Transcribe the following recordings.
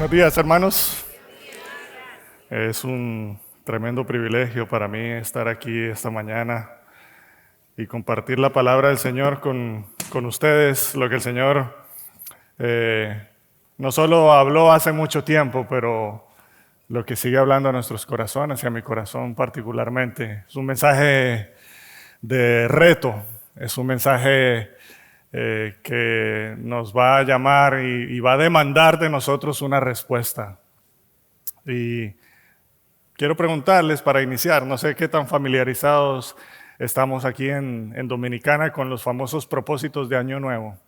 Buenos días, hermanos. Es un tremendo privilegio para mí estar aquí esta mañana y compartir la palabra del Señor con ustedes, lo que el Señor no solo habló hace mucho tiempo, pero lo que sigue hablando a nuestros corazones y a mi corazón particularmente. Es un mensaje de reto, es un mensaje que nos va a llamar y va a demandar de nosotros una respuesta. Y quiero preguntarles para iniciar, no sé qué tan familiarizados estamos aquí en Dominicana con los famosos propósitos de Año Nuevo.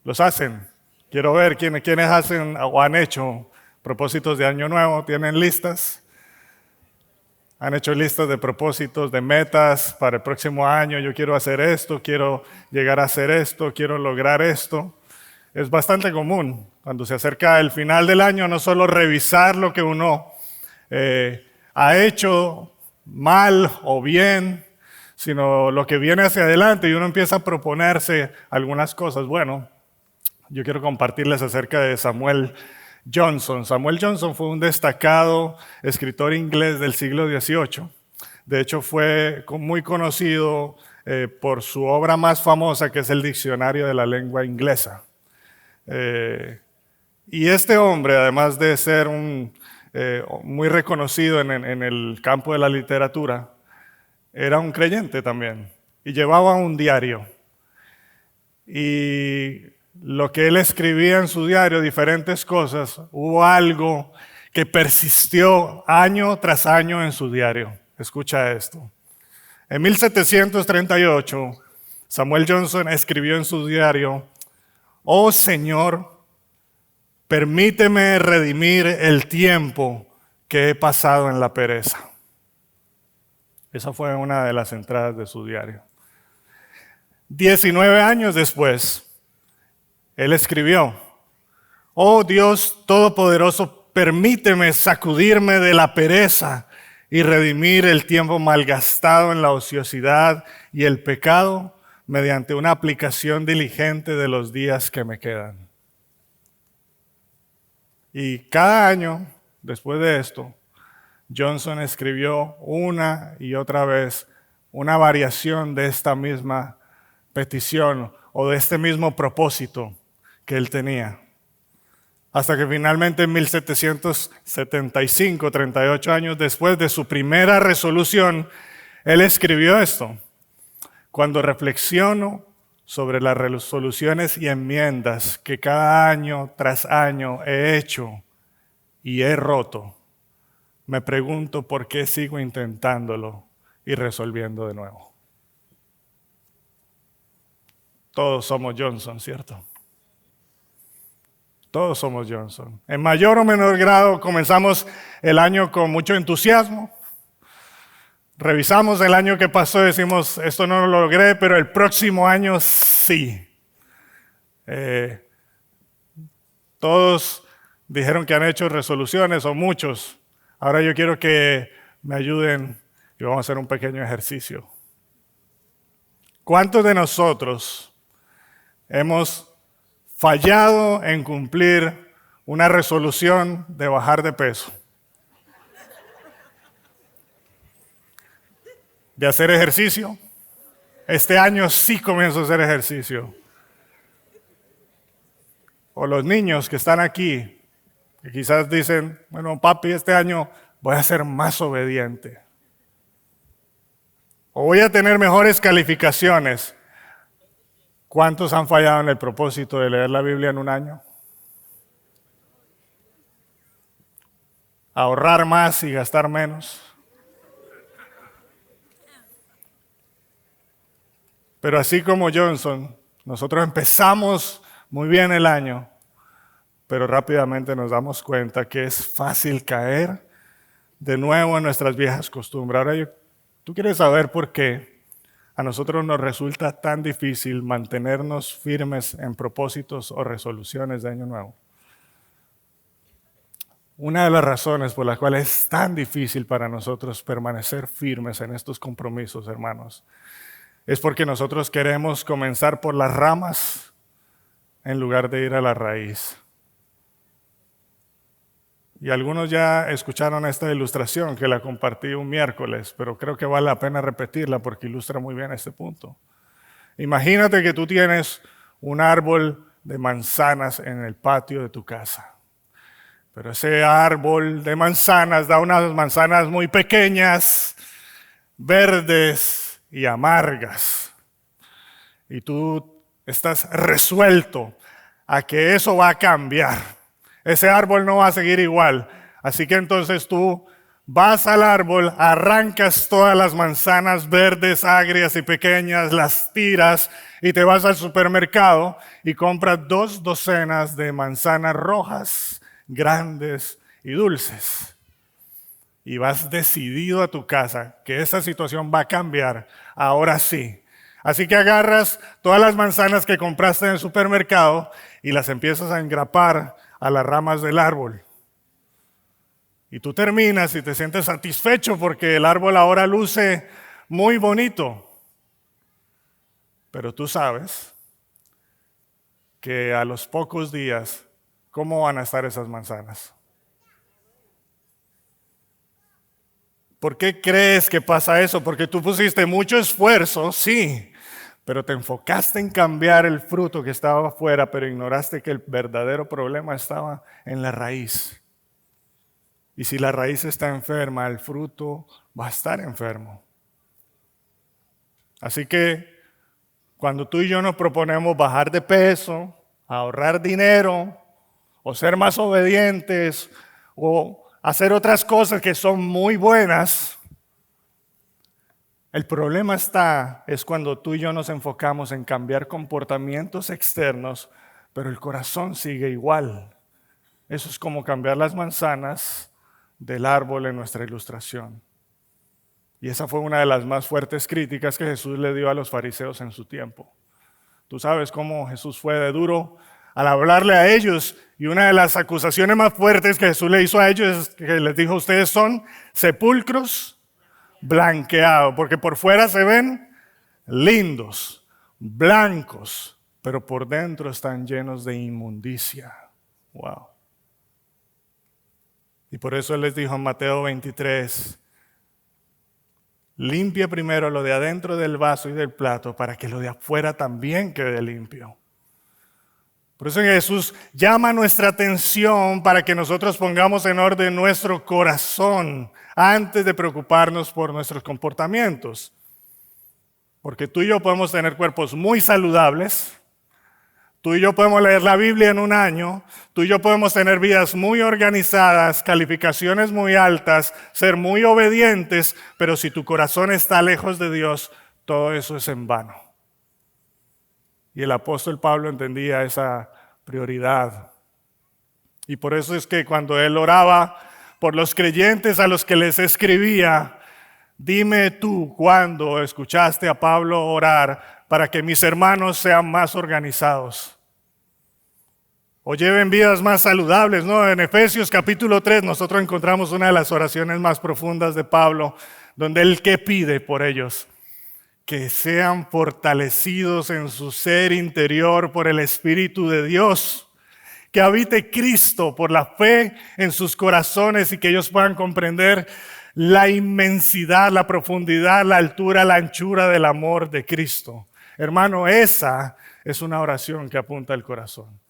¿Los hacen? Quiero ver quiénes hacen o han hecho propósitos de Año Nuevo. ¿Tienen listas? Han hecho listas de propósitos, de metas para el próximo año. Yo quiero hacer esto, quiero llegar a hacer esto, quiero lograr esto. Es bastante común cuando se acerca el final del año, no solo revisar lo que uno ha hecho mal o bien, sino lo que viene hacia adelante y uno empieza a proponerse algunas cosas. Bueno, yo quiero compartirles acerca de Samuel Johnson. Samuel Johnson fue un destacado escritor inglés del siglo XVIII. De hecho, fue muy conocido por su obra más famosa, que es el Diccionario de la Lengua Inglesa. Y este hombre, además de ser muy reconocido en el campo de la literatura, era un creyente también y llevaba un diario. Y lo que él escribía en su diario, diferentes cosas, hubo algo que persistió año tras año en su diario. Escucha esto. En 1738, Samuel Johnson escribió en su diario: «Oh Señor, permíteme redimir el tiempo que he pasado en la pereza». Esa fue una de las entradas de su diario. 19 años después, él escribió: «Oh Dios Todopoderoso, permíteme sacudirme de la pereza y redimir el tiempo malgastado en la ociosidad y el pecado mediante una aplicación diligente de los días que me quedan». Y cada año, después de esto, Johnson escribió una y otra vez una variación de esta misma petición o de este mismo propósito que él tenía. Hasta que finalmente en 1775, 38 años después de su primera resolución, él escribió esto: «Cuando reflexiono sobre las resoluciones y enmiendas que cada año tras año he hecho y he roto, me pregunto por qué sigo intentándolo y resolviendo de nuevo». Todos somos Johnson, ¿cierto? Todos somos Johnson. En mayor o menor grado comenzamos el año con mucho entusiasmo. Revisamos el año que pasó y decimos: esto no lo logré, pero el próximo año sí. Todos dijeron que han hecho resoluciones, o muchos. Ahora yo quiero que me ayuden y vamos a hacer un pequeño ejercicio. ¿Cuántos de nosotros hemos fallado en cumplir una resolución de bajar de peso, de hacer ejercicio? Este año sí comienzo a hacer ejercicio. O los niños que están aquí, que quizás dicen: bueno, papi, este año voy a ser más obediente. O voy a tener mejores calificaciones. ¿Cuántos han fallado en el propósito de leer la Biblia en un año? Ahorrar más y gastar menos. Pero así como Johnson, nosotros empezamos muy bien el año, pero rápidamente nos damos cuenta que es fácil caer de nuevo en nuestras viejas costumbres. Ahora, ¿tú quieres saber por qué a nosotros nos resulta tan difícil mantenernos firmes en propósitos o resoluciones de Año Nuevo? Una de las razones por las cuales es tan difícil para nosotros permanecer firmes en estos compromisos, hermanos, es porque nosotros queremos comenzar por las ramas en lugar de ir a la raíz. Y algunos ya escucharon esta ilustración que la compartí un miércoles, pero creo que vale la pena repetirla porque ilustra muy bien este punto. Imagínate que tú tienes un árbol de manzanas en el patio de tu casa. Pero ese árbol de manzanas da unas manzanas muy pequeñas, verdes y amargas. Y tú estás resuelto a que eso va a cambiar. Ese árbol no va a seguir igual. Así que entonces tú vas al árbol, arrancas todas las manzanas verdes, agrias y pequeñas, las tiras y te vas al supermercado y compras 2 docenas de manzanas rojas, grandes y dulces. Y vas decidido a tu casa que esa situación va a cambiar, ahora sí. Así que agarras todas las manzanas que compraste en el supermercado y las empiezas a engrapar a las ramas del árbol. Y tú terminas y te sientes satisfecho porque el árbol ahora luce muy bonito. Pero tú sabes que a los pocos días, ¿cómo van a estar esas manzanas? ¿Por qué crees que pasa eso? Porque tú pusiste mucho esfuerzo, sí, pero te enfocaste en cambiar el fruto que estaba afuera, pero ignoraste que el verdadero problema estaba en la raíz. Y si la raíz está enferma, el fruto va a estar enfermo. Así que cuando tú y yo nos proponemos bajar de peso, ahorrar dinero, o ser más obedientes, o hacer otras cosas que son muy buenas, el problema es cuando tú y yo nos enfocamos en cambiar comportamientos externos, pero el corazón sigue igual. Eso es como cambiar las manzanas del árbol en nuestra ilustración. Y esa fue una de las más fuertes críticas que Jesús le dio a los fariseos en su tiempo. Tú sabes cómo Jesús fue de duro al hablarle a ellos, y una de las acusaciones más fuertes que Jesús le hizo a ellos es que les dijo: ustedes son sepulcros blanqueados, porque por fuera se ven lindos, blancos, pero por dentro están llenos de inmundicia. Wow. Y por eso Él les dijo en Mateo 23, limpia primero lo de adentro del vaso y del plato para que lo de afuera también quede limpio. Por eso Jesús llama nuestra atención para que nosotros pongamos en orden nuestro corazón antes de preocuparnos por nuestros comportamientos. Porque tú y yo podemos tener cuerpos muy saludables, tú y yo podemos leer la Biblia en un año, tú y yo podemos tener vidas muy organizadas, calificaciones muy altas, ser muy obedientes, pero si tu corazón está lejos de Dios, todo eso es en vano. Y el apóstol Pablo entendía esa prioridad. Y por eso es que cuando él oraba por los creyentes a los que les escribía, dime tú cuándo escuchaste a Pablo orar para que mis hermanos sean más organizados o lleven vidas más saludables, ¿no? En Efesios capítulo 3 nosotros encontramos una de las oraciones más profundas de Pablo, donde él ¿qué pide por ellos? Que sean fortalecidos en su ser interior por el Espíritu de Dios, que habite Cristo por la fe en sus corazones y que ellos puedan comprender la inmensidad, la profundidad, la altura, la anchura del amor de Cristo. Hermano, esa es una oración que apunta al corazón.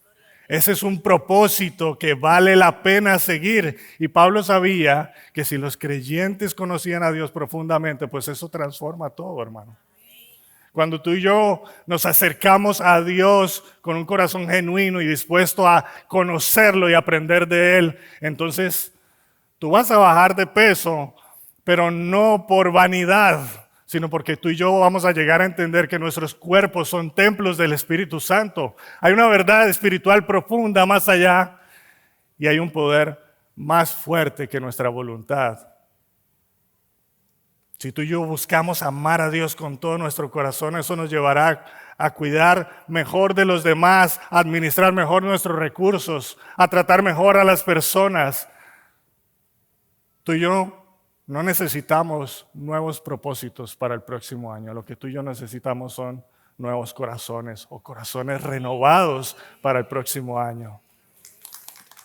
Ese es un propósito que vale la pena seguir. Y Pablo sabía que si los creyentes conocían a Dios profundamente, pues eso transforma todo, hermano. Cuando tú y yo nos acercamos a Dios con un corazón genuino y dispuesto a conocerlo y aprender de Él, entonces tú vas a bajar de peso, pero no por vanidad, sino porque tú y yo vamos a llegar a entender que nuestros cuerpos son templos del Espíritu Santo. Hay una verdad espiritual profunda más allá y hay un poder más fuerte que nuestra voluntad. Si tú y yo buscamos amar a Dios con todo nuestro corazón, eso nos llevará a cuidar mejor de los demás, a administrar mejor nuestros recursos, a tratar mejor a las personas. Tú y yo no necesitamos nuevos propósitos para el próximo año. Lo que tú y yo necesitamos son nuevos corazones o corazones renovados para el próximo año.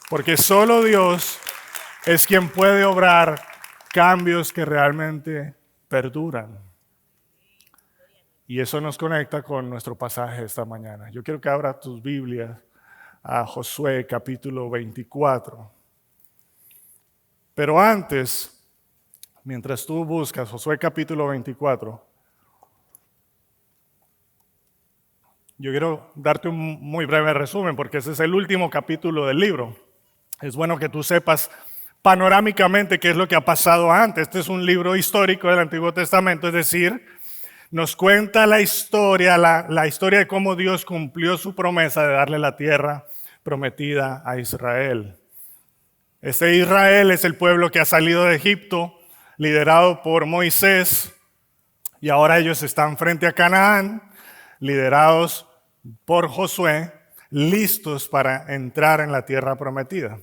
Porque solo Dios es quien puede obrar cambios que realmente perduran. Y eso nos conecta con nuestro pasaje esta mañana. Yo quiero que abras tus Biblias a Josué capítulo 24. Pero antes, mientras tú buscas Josué capítulo 24, yo quiero darte un muy breve resumen porque ese es el último capítulo del libro. Es bueno que tú sepas panorámicamente qué es lo que ha pasado antes. Este es un libro histórico del Antiguo Testamento, es decir, nos cuenta la historia de cómo Dios cumplió su promesa de darle la tierra prometida a Israel. Este Israel es el pueblo que ha salido de Egipto, liderado por Moisés, y ahora ellos están frente a Canaán, liderados por Josué, listos para entrar en la tierra prometida.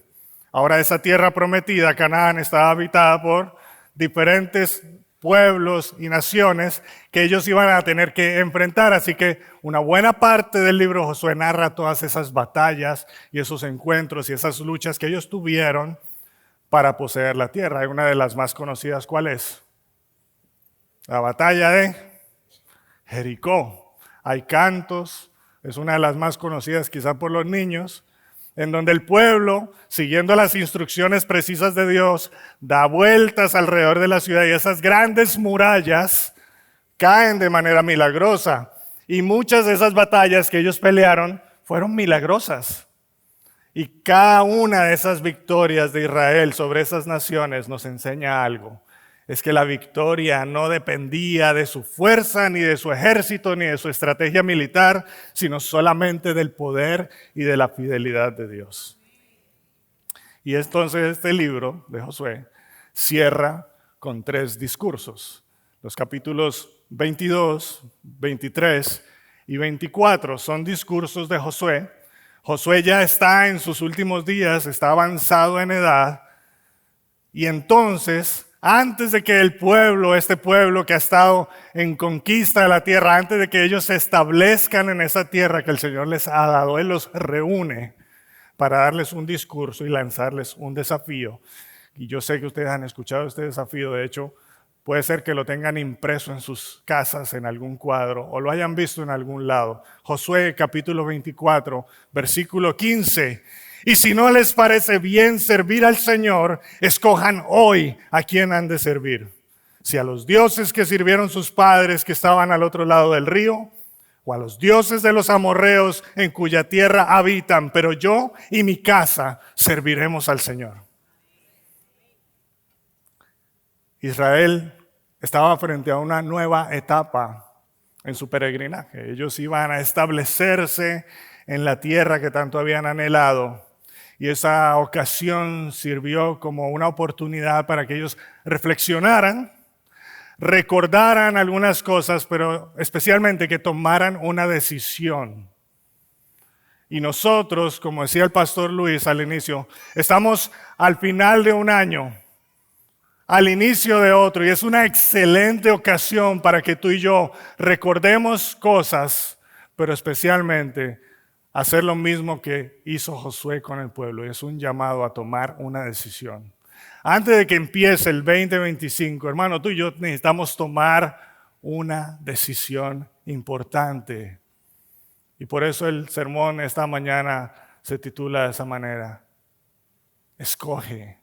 Ahora esa tierra prometida, Canaán, está habitada por diferentes pueblos y naciones que ellos iban a tener que enfrentar. Así que una buena parte del libro Josué narra todas esas batallas y esos encuentros y esas luchas que ellos tuvieron para poseer la tierra. Hay una de las más conocidas, ¿cuál es? La batalla de Jericó. Hay cantos, es una de las más conocidas quizá por los niños, en donde el pueblo, siguiendo las instrucciones precisas de Dios, da vueltas alrededor de la ciudad y esas grandes murallas caen de manera milagrosa. Y muchas de esas batallas que ellos pelearon fueron milagrosas. Y cada una de esas victorias de Israel sobre esas naciones nos enseña algo. Es que la victoria no dependía de su fuerza, ni de su ejército, ni de su estrategia militar, sino solamente del poder y de la fidelidad de Dios. Y entonces este libro de Josué cierra con 3 discursos. Los capítulos 22, 23 y 24 son discursos de Josué. Josué ya está en sus últimos días, está avanzado en edad, y entonces, antes de que el pueblo, este pueblo que ha estado en conquista de la tierra, antes de que ellos se establezcan en esa tierra que el Señor les ha dado, Él los reúne para darles un discurso y lanzarles un desafío. Y yo sé que ustedes han escuchado este desafío, de hecho, puede ser que lo tengan impreso en sus casas, en algún cuadro, o lo hayan visto en algún lado. Josué capítulo 24, versículo 15. Y si no les parece bien servir al Señor, escojan hoy a quién han de servir. Si a los dioses que sirvieron sus padres que estaban al otro lado del río, o a los dioses de los amorreos en cuya tierra habitan, pero yo y mi casa serviremos al Señor. Israel estaba frente a una nueva etapa en su peregrinaje. Ellos iban a establecerse en la tierra que tanto habían anhelado. Y esa ocasión sirvió como una oportunidad para que ellos reflexionaran, recordaran algunas cosas, pero especialmente que tomaran una decisión. Y nosotros, como decía el pastor Luis al inicio, estamos al final de un año, al inicio de otro, y es una excelente ocasión para que tú y yo recordemos cosas, pero especialmente hacer lo mismo que hizo Josué con el pueblo. Es un llamado a tomar una decisión. Antes de que empiece el 2025, hermano, tú y yo necesitamos tomar una decisión importante. Y por eso el sermón esta mañana se titula de esa manera: escoge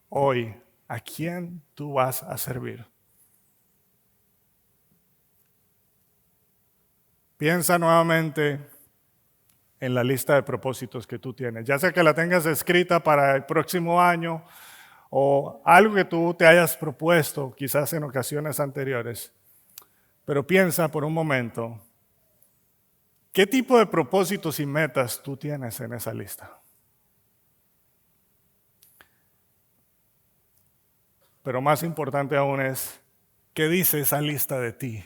hoy a quién tú vas a servir. Piensa nuevamente en la lista de propósitos que tú tienes, ya sea que la tengas escrita para el próximo año o algo que tú te hayas propuesto quizás en ocasiones anteriores. Pero piensa por un momento, ¿qué tipo de propósitos y metas tú tienes en esa lista? Pero más importante aún es, ¿qué dice esa lista de ti?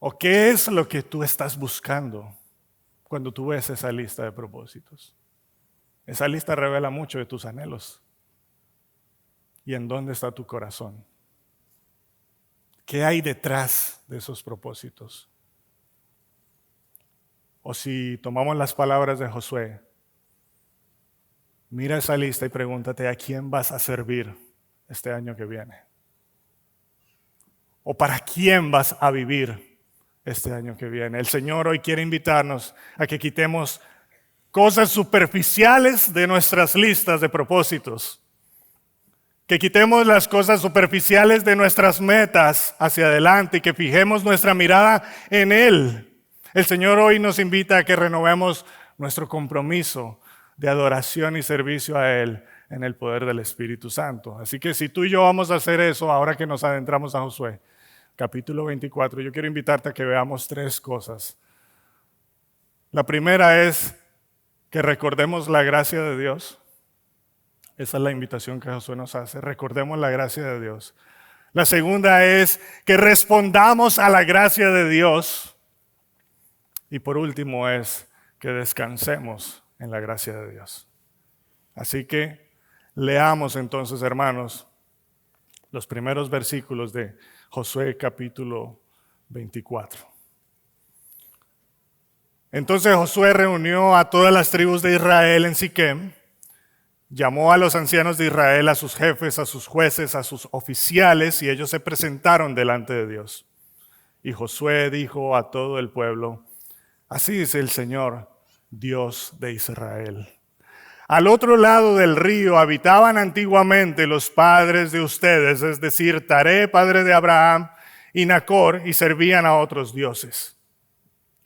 ¿O qué es lo que tú estás buscando cuando tú ves esa lista de propósitos? Esa lista revela mucho de tus anhelos. ¿Y en dónde está tu corazón? ¿Qué hay detrás de esos propósitos? O si tomamos las palabras de Josué, Mira esa lista y pregúntate a quién vas a servir este año que viene. ¿O para quién vas a vivir este año que viene? El Señor hoy quiere invitarnos a que quitemos cosas superficiales de nuestras listas de propósitos. Que quitemos las cosas superficiales de nuestras metas hacia adelante y que fijemos nuestra mirada en Él. El Señor hoy nos invita a que renovemos nuestro compromiso de adoración y servicio a Él en el poder del Espíritu Santo. Así que si tú y yo vamos a hacer eso, ahora que nos adentramos a Josué, capítulo 24, yo quiero invitarte a que veamos 3 cosas. La primera es que recordemos la gracia de Dios. Esa es la invitación que Josué nos hace. Recordemos la gracia de Dios. La segunda es que respondamos a la gracia de Dios. Y por último es que descansemos en la gracia de Dios. Así que leamos entonces, hermanos, los primeros versículos de Josué capítulo 24. Entonces Josué reunió a todas las tribus de Israel en Siquem. Llamó a los ancianos de Israel, a sus jefes, a sus jueces, a sus oficiales, y ellos se presentaron delante de Dios. Y Josué dijo a todo el pueblo: así dice el Señor, Dios de Israel. Al otro lado del río habitaban antiguamente los padres de ustedes, es decir, Taré, padre de Abraham, y Nacor, y servían a otros dioses.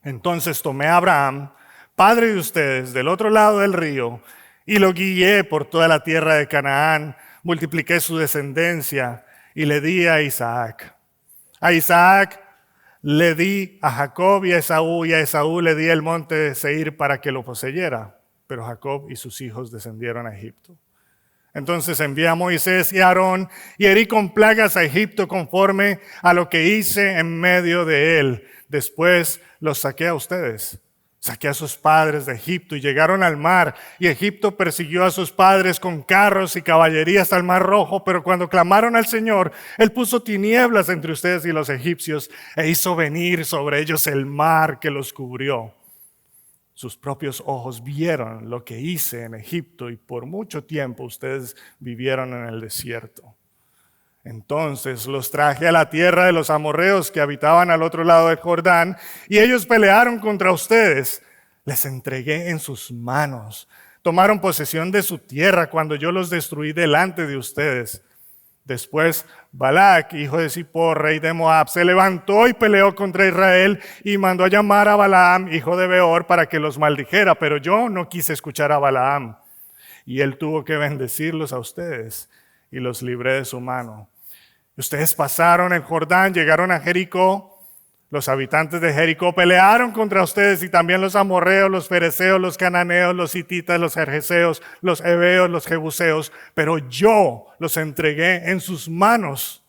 Entonces tomé a Abraham, padre de ustedes, del otro lado del río, y lo guié por toda la tierra de Canaán, multipliqué su descendencia y le di a Isaac. A Isaac le di a Jacob y a Esaú le di el monte de Seir para que lo poseyera. Pero Jacob y sus hijos descendieron a Egipto. Entonces envié a Moisés y a Aarón y herí con plagas a Egipto conforme a lo que hice en medio de él. Después los saqué a ustedes. Saqué a sus padres de Egipto y llegaron al mar, y Egipto persiguió a sus padres con carros y caballería hasta el mar Rojo, pero cuando clamaron al Señor, Él puso tinieblas entre ustedes y los egipcios e hizo venir sobre ellos el mar que los cubrió. Sus propios ojos vieron lo que hice en Egipto y por mucho tiempo ustedes vivieron en el desierto. Entonces los traje a la tierra de los amorreos que habitaban al otro lado del Jordán, y ellos pelearon contra ustedes. Les entregué en sus manos. Tomaron posesión de su tierra cuando yo los destruí delante de ustedes. Después Balac, hijo de Zippor, rey de Moab, se levantó y peleó contra Israel y mandó a llamar a Balaam, hijo de Beor, para que los maldijera, pero yo no quise escuchar a Balaam. Y él tuvo que bendecirlos a ustedes y los libré de su mano. Ustedes pasaron el Jordán, llegaron a Jericó. Los habitantes de Jericó pelearon contra ustedes y también los amorreos, los fereceos, los cananeos, los hititas, los gergeseos, los heveos, los jebuseos, pero yo los entregué en sus manos.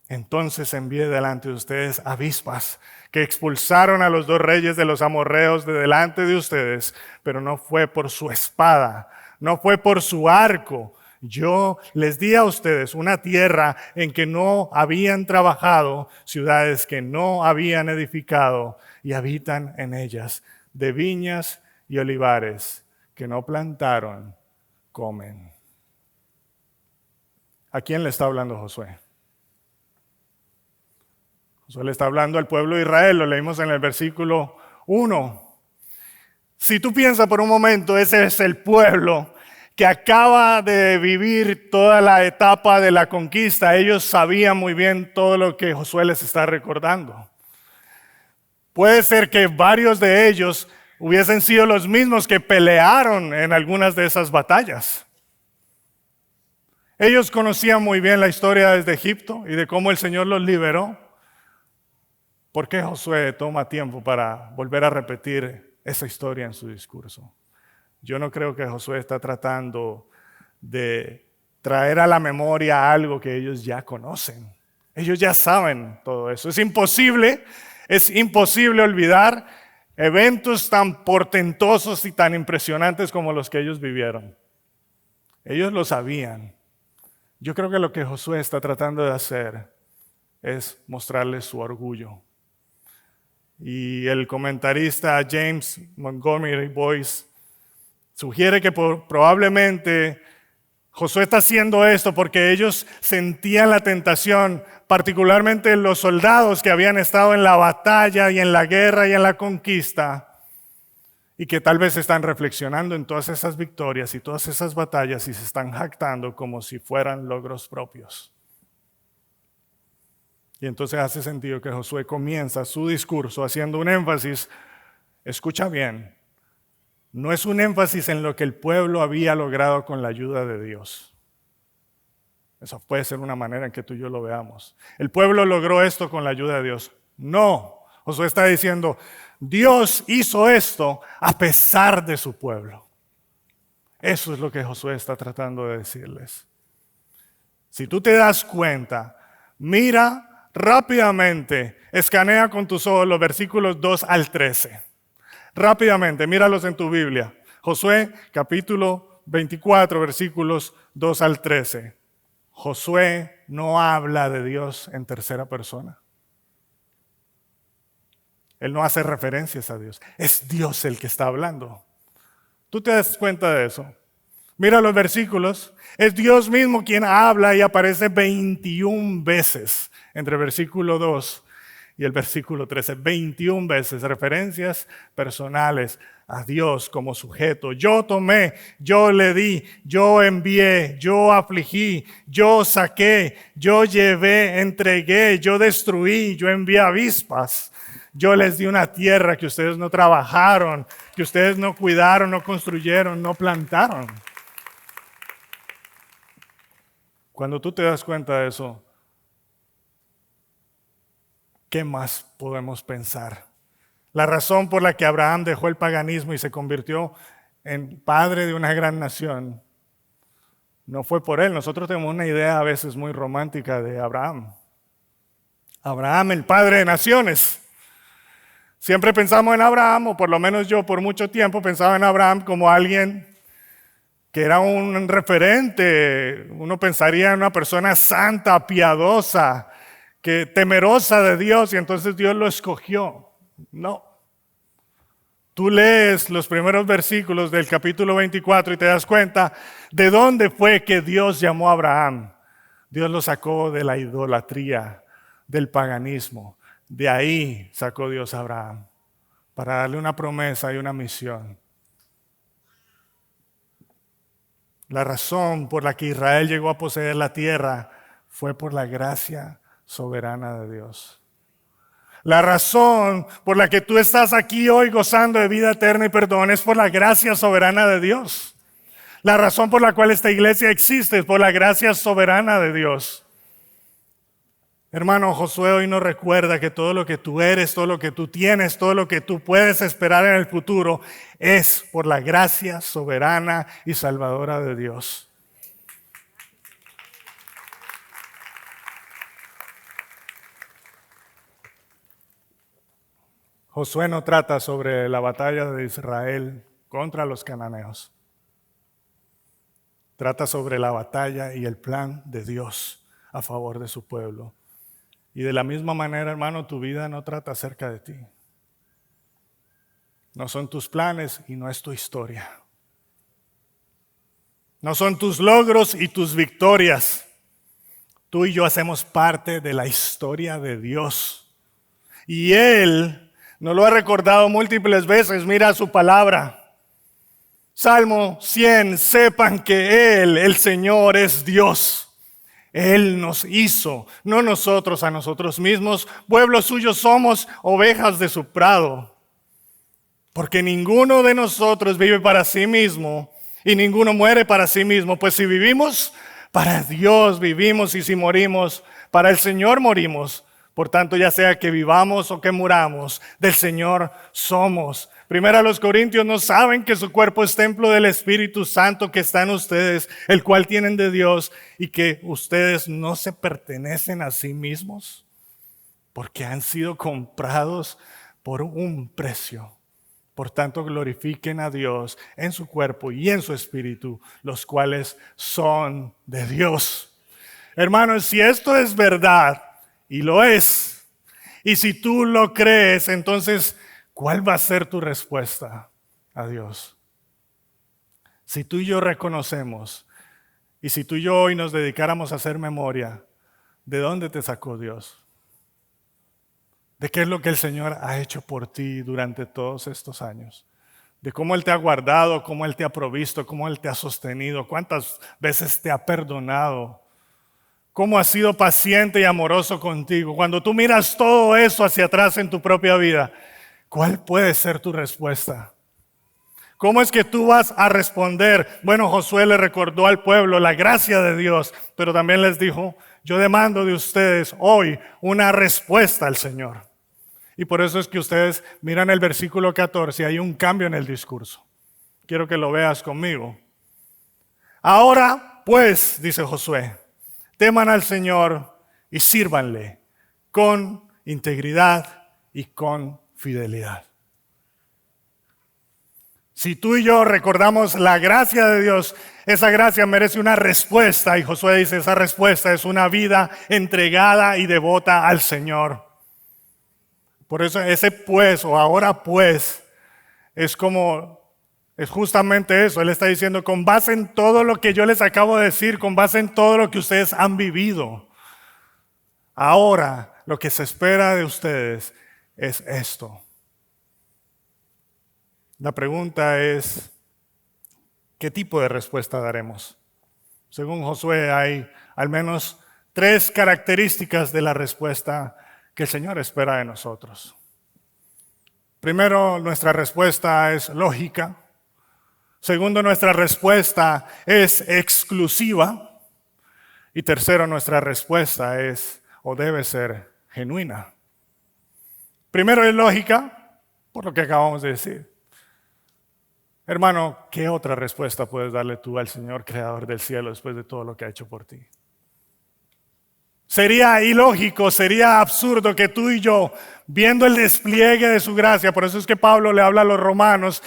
Entonces envié delante de ustedes avispas que expulsaron a los 2 reyes de los amorreos de delante de ustedes, pero no fue por su espada, no fue por su arco. Yo les di a ustedes una tierra en que no habían trabajado, ciudades que no habían edificado y habitan en ellas, de viñas y olivares que no plantaron, comen. ¿A quién le está hablando Josué? Josué le está hablando al pueblo de Israel, lo leímos en el versículo 1. Si tú piensas por un momento, ese es el pueblo que acaba de vivir toda la etapa de la conquista. Ellos sabían muy bien todo lo que Josué les está recordando. Puede ser que varios de ellos hubiesen sido los mismos que pelearon en algunas de esas batallas. Ellos conocían muy bien la historia desde Egipto y de cómo el Señor los liberó. ¿Por qué Josué toma tiempo para volver a repetir esa historia en su discurso? Yo no creo que Josué está tratando de traer a la memoria algo que ellos ya conocen. Ellos ya saben todo eso. Es imposible olvidar eventos tan portentosos y tan impresionantes como los que ellos vivieron. Ellos lo sabían. Yo creo que lo que Josué está tratando de hacer es mostrarles su orgullo. Y el comentarista James Montgomery Boyce Sugiere que probablemente Josué está haciendo esto porque ellos sentían la tentación, particularmente los soldados que habían estado en la batalla y en la guerra y en la conquista, y que tal vez están reflexionando en todas esas victorias y todas esas batallas y se están jactando como si fueran logros propios. Y entonces hace sentido que Josué comienza su discurso haciendo un énfasis, escucha bien, no es un énfasis en lo que el pueblo había logrado con la ayuda de Dios. Esa puede ser una manera en que tú y yo lo veamos. El pueblo logró esto con la ayuda de Dios. No, Josué está diciendo, Dios hizo esto a pesar de su pueblo. Eso es lo que Josué está tratando de decirles. Si tú te das cuenta, mira rápidamente, escanea con tus ojos los versículos 2 al 13. Rápidamente, míralos en tu Biblia. Josué capítulo 24, versículos 2 al 13. Josué no habla de Dios en tercera persona. Él no hace referencias a Dios. Es Dios el que está hablando. ¿Tú te das cuenta de eso? Mira los versículos. Es Dios mismo quien habla y aparece 21 veces entre el versículo 2 y el versículo 13. 21 veces referencias personales a Dios como sujeto. Yo tomé, yo le di, yo envié, yo afligí, yo saqué, yo llevé, entregué, yo destruí, yo envié avispas. Yo les di una tierra que ustedes no trabajaron, que ustedes no cuidaron, no construyeron, no plantaron. Cuando tú te das cuenta de eso, ¿qué más podemos pensar? La razón por la que Abraham dejó el paganismo y se convirtió en padre de una gran nación no fue por él. Nosotros tenemos una idea a veces muy romántica de Abraham. Abraham, el padre de naciones. Siempre pensamos en Abraham, o por lo menos yo por mucho tiempo pensaba en Abraham como alguien que era un referente. Uno pensaría en una persona santa, piadosa, que temerosa de Dios, y entonces Dios lo escogió. No. Tú lees los primeros versículos del capítulo 24 y te das cuenta de dónde fue que Dios llamó a Abraham. Dios lo sacó de la idolatría, del paganismo. De ahí sacó Dios a Abraham para darle una promesa y una misión. La razón por la que Israel llegó a poseer la tierra fue por la gracia soberana de Dios. La razón por la que tú estás aquí hoy gozando de vida eterna y perdón es por la gracia soberana de Dios. La razón por la cual esta iglesia existe es por la gracia soberana de Dios. Hermano, Josué hoy nos recuerda que todo lo que tú eres, todo lo que tú tienes, todo lo que tú puedes esperar en el futuro es por la gracia soberana y salvadora de Dios. Josué no trata sobre la batalla de Israel contra los cananeos. Trata sobre la batalla y el plan de Dios a favor de su pueblo. Y de la misma manera, hermano, tu vida no trata acerca de ti. No son tus planes y no es tu historia. No son tus logros y tus victorias. Tú y yo hacemos parte de la historia de Dios. Y Él nos lo ha recordado múltiples veces. Mira su palabra. Salmo 100, sepan que Él, el Señor, es Dios. Él nos hizo, no nosotros a nosotros mismos. Pueblo suyo somos, ovejas de su prado. Porque ninguno de nosotros vive para sí mismo y ninguno muere para sí mismo. Pues si vivimos, para Dios vivimos, y si morimos, para el Señor morimos. Por tanto, ya sea que vivamos o que muramos, del Señor somos. Primero, los corintios no saben que su cuerpo es templo del Espíritu Santo que está en ustedes, el cual tienen de Dios, y que ustedes no se pertenecen a sí mismos, porque han sido comprados por un precio. Por tanto, glorifiquen a Dios en su cuerpo y en su espíritu, los cuales son de Dios. Hermanos, si esto es verdad, y lo es, y si tú lo crees, entonces, ¿cuál va a ser tu respuesta a Dios? Si tú y yo reconocemos, y si tú y yo hoy nos dedicáramos a hacer memoria, ¿de dónde te sacó Dios? ¿De qué es lo que el Señor ha hecho por ti durante todos estos años? De cómo Él te ha guardado, cómo Él te ha provisto, cómo Él te ha sostenido, cuántas veces te ha perdonado, cómo ha sido paciente y amoroso contigo. Cuando tú miras todo eso hacia atrás en tu propia vida, ¿cuál puede ser tu respuesta? ¿Cómo es que tú vas a responder? Bueno, Josué le recordó al pueblo la gracia de Dios, pero también les dijo, yo demando de ustedes hoy una respuesta al Señor. Y por eso es que ustedes miran el versículo 14 y hay un cambio en el discurso. Quiero que lo veas conmigo. Ahora, pues, dice Josué, teman al Señor y sírvanle con integridad y con fidelidad. Si tú y yo recordamos la gracia de Dios, esa gracia merece una respuesta. Y Josué dice, esa respuesta es una vida entregada y devota al Señor. Por eso ese pues o ahora pues es justamente eso. Él está diciendo, con base en todo lo que yo les acabo de decir, con base en todo lo que ustedes han vivido, ahora lo que se espera de ustedes es esto. La pregunta es, ¿qué tipo de respuesta daremos? Según Josué hay al menos 3 características de la respuesta que el Señor espera de nosotros. Primero, nuestra respuesta es lógica. Segundo, nuestra respuesta es exclusiva. Y tercero, nuestra respuesta es o debe ser genuina. Primero es lógica, por lo que acabamos de decir. Hermano, ¿qué otra respuesta puedes darle tú al Señor creador del cielo después de todo lo que ha hecho por ti? Sería ilógico, sería absurdo que tú y yo, viendo el despliegue de su gracia, por eso es que Pablo le habla a los romanos,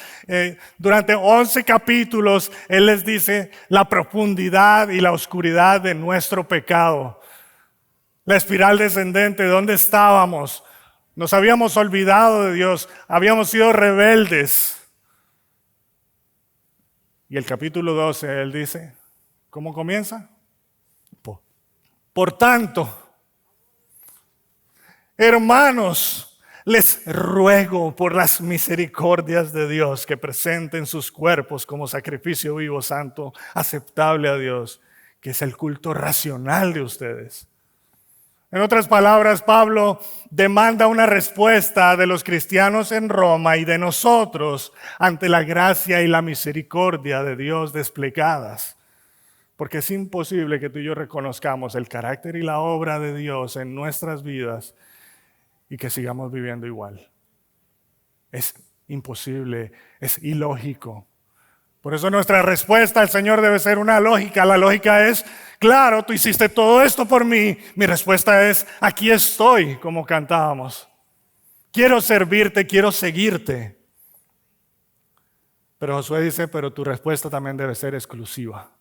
durante 11 capítulos, él les dice la profundidad y la oscuridad de nuestro pecado. La espiral descendente, ¿dónde estábamos? Nos habíamos olvidado de Dios, habíamos sido rebeldes. Y el capítulo 12, él dice, ¿cómo comienza? Por tanto, hermanos, les ruego por las misericordias de Dios que presenten sus cuerpos como sacrificio vivo, santo, aceptable a Dios, que es el culto racional de ustedes. En otras palabras, Pablo demanda una respuesta de los cristianos en Roma y de nosotros ante la gracia y la misericordia de Dios desplegadas. Porque es imposible que tú y yo reconozcamos el carácter y la obra de Dios en nuestras vidas y que sigamos viviendo igual. Es imposible, es ilógico. Por eso nuestra respuesta al Señor debe ser una lógica. La lógica es, claro, tú hiciste todo esto por mí. Mi respuesta es, aquí estoy, como cantábamos. Quiero servirte, quiero seguirte. Pero Josué dice, pero tu respuesta también debe ser exclusiva.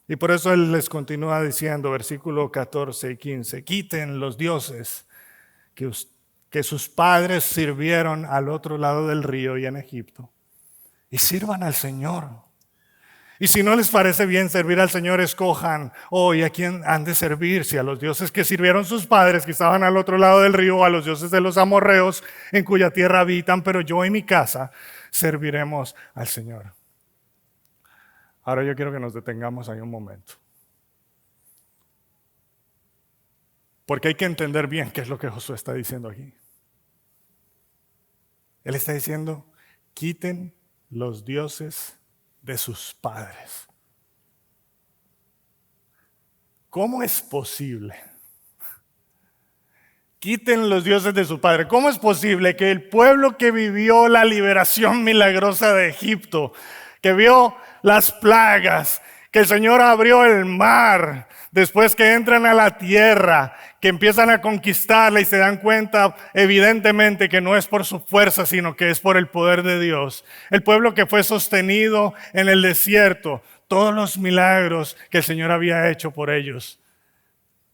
Y por eso él les continúa diciendo, versículo 14 y 15, quiten los dioses que sus padres sirvieron al otro lado del río y en Egipto, y sirvan al Señor. Y si no les parece bien servir al Señor, escojan hoy a quién han de servir, si a los dioses que sirvieron sus padres, que estaban al otro lado del río, o a los dioses de los amorreos, en cuya tierra habitan, pero yo y mi casa serviremos al Señor. Ahora yo quiero que nos detengamos ahí un momento. Porque hay que entender bien qué es lo que Josué está diciendo aquí. Él está diciendo, quiten los dioses de sus padres. ¿Cómo es posible? Quiten los dioses de su padre. ¿Cómo es posible que el pueblo que vivió la liberación milagrosa de Egipto, que vio las plagas, que el Señor abrió el mar, después que entran a la tierra, que empiezan a conquistarla y se dan cuenta evidentemente que no es por su fuerza, sino que es por el poder de Dios? El pueblo que fue sostenido en el desierto, todos los milagros que el Señor había hecho por ellos.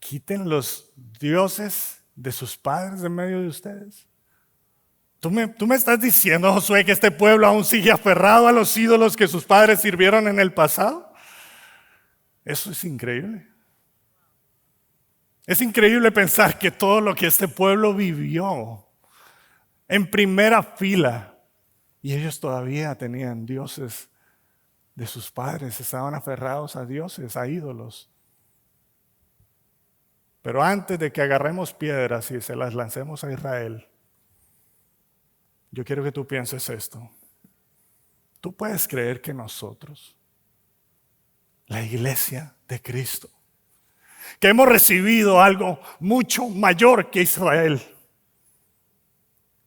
Quiten los dioses de sus padres en medio de ustedes. ¿Tú me estás diciendo, Josué, que este pueblo aún sigue aferrado a los ídolos que sus padres sirvieron en el pasado? Eso es increíble. Es increíble pensar que todo lo que este pueblo vivió en primera fila, y ellos todavía tenían dioses de sus padres, estaban aferrados a dioses, a ídolos. Pero antes de que agarremos piedras y se las lancemos a Israel, yo quiero que tú pienses esto. Tú puedes creer que nosotros, la iglesia de Cristo, que hemos recibido algo mucho mayor que Israel,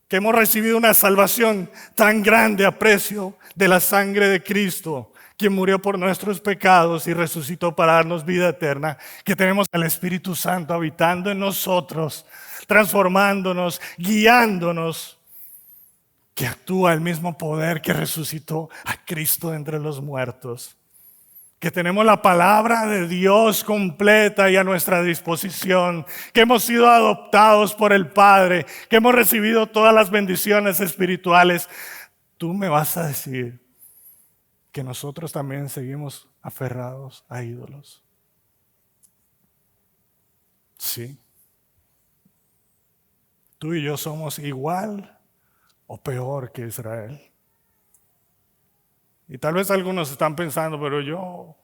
que hemos recibido una salvación tan grande a precio de la sangre de Cristo, quien murió por nuestros pecados y resucitó para darnos vida eterna, que tenemos al Espíritu Santo habitando en nosotros, transformándonos, guiándonos, que actúa el mismo poder que resucitó a Cristo de entre los muertos, que tenemos la palabra de Dios completa y a nuestra disposición, que hemos sido adoptados por el Padre, que hemos recibido todas las bendiciones espirituales. Tú me vas a decir que nosotros también seguimos aferrados a ídolos. Sí. Tú y yo somos igual o peor que Israel. Y tal vez algunos están pensando, pero yo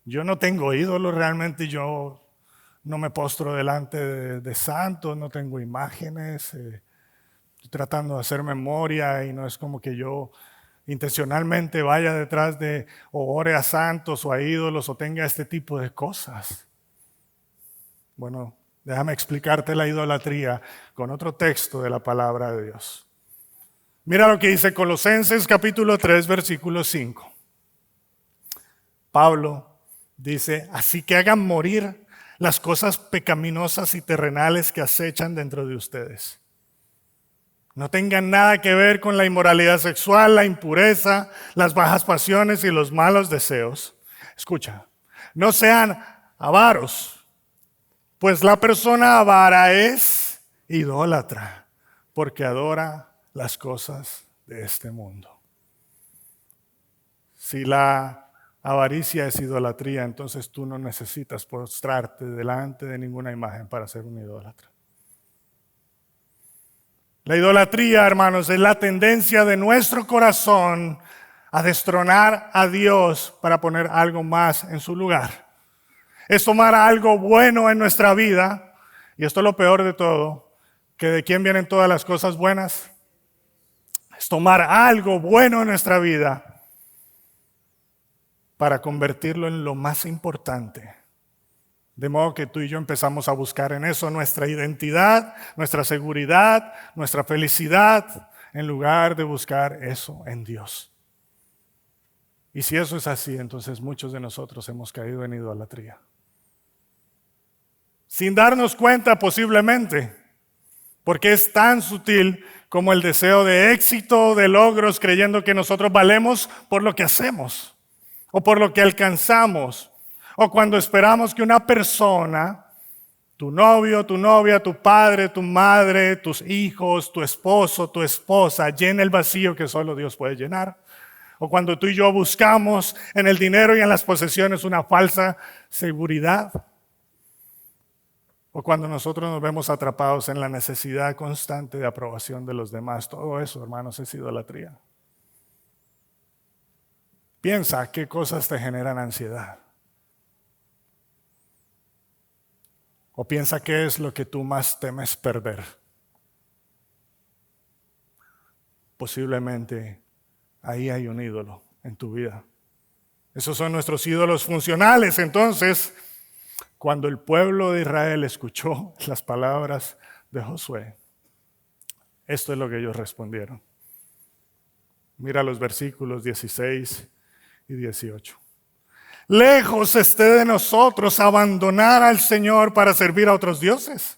no tengo ídolos realmente, yo no me postro delante de santos, no tengo imágenes, estoy tratando de hacer memoria y no es como que yo intencionalmente vaya detrás de o ore a santos o a ídolos o tenga este tipo de cosas. Bueno, déjame explicarte la idolatría con otro texto de la palabra de Dios. Mira lo que dice Colosenses capítulo 3, versículo 5. Pablo dice, así que hagan morir las cosas pecaminosas y terrenales que acechan dentro de ustedes. No tengan nada que ver con la inmoralidad sexual, la impureza, las bajas pasiones y los malos deseos. Escucha, no sean avaros, pues la persona avara es idólatra, porque adora las cosas de este mundo. Si la avaricia es idolatría, entonces tú no necesitas postrarte delante de ninguna imagen para ser un idólatra. La idolatría, hermanos, es la tendencia de nuestro corazón a destronar a Dios para poner algo más en su lugar. Es tomar algo bueno en nuestra vida, y esto es lo peor de todo, que de quién vienen todas las cosas buenas. Es tomar algo bueno en nuestra vida para convertirlo en lo más importante. De modo que tú y yo empezamos a buscar en eso nuestra identidad, nuestra seguridad, nuestra felicidad, en lugar de buscar eso en Dios. Y si eso es así, entonces muchos de nosotros hemos caído en idolatría. Sin darnos cuenta posiblemente, porque es tan sutil como el deseo de éxito, de logros, creyendo que nosotros valemos por lo que hacemos o por lo que alcanzamos. O cuando esperamos que una persona, tu novio, tu novia, tu padre, tu madre, tus hijos, tu esposo, tu esposa, llene el vacío que solo Dios puede llenar. O cuando tú y yo buscamos en el dinero y en las posesiones una falsa seguridad. O cuando nosotros nos vemos atrapados en la necesidad constante de aprobación de los demás. Todo eso, hermanos, es idolatría. Piensa qué cosas te generan ansiedad. O piensa qué es lo que tú más temes perder. Posiblemente ahí hay un ídolo en tu vida. Esos son nuestros ídolos funcionales. Entonces, cuando el pueblo de Israel escuchó las palabras de Josué, esto es lo que ellos respondieron. Mira los versículos 16 y 18. Lejos esté de nosotros abandonar al Señor para servir a otros dioses,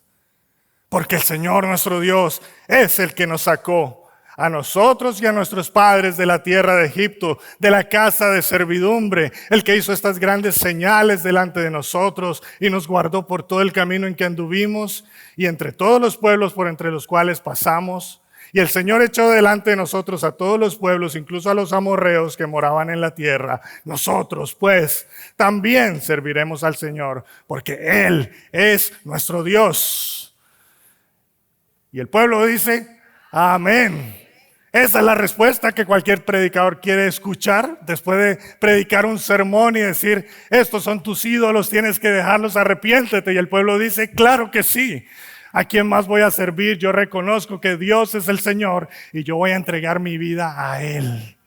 porque el Señor nuestro Dios es el que nos sacó a nosotros y a nuestros padres de la tierra de Egipto, de la casa de servidumbre, el que hizo estas grandes señales delante de nosotros y nos guardó por todo el camino en que anduvimos y entre todos los pueblos por entre los cuales pasamos. Y el Señor echó delante de nosotros a todos los pueblos, incluso a los amorreos que moraban en la tierra. Nosotros, pues, también serviremos al Señor, porque Él es nuestro Dios. Y el pueblo dice, amén. Esa es la respuesta que cualquier predicador quiere escuchar después de predicar un sermón y decir, estos son tus ídolos, tienes que dejarlos, arrepiéntete. Y el pueblo dice, claro que sí. ¿A quién más voy a servir? Yo reconozco que Dios es el Señor y yo voy a entregar mi vida a Él.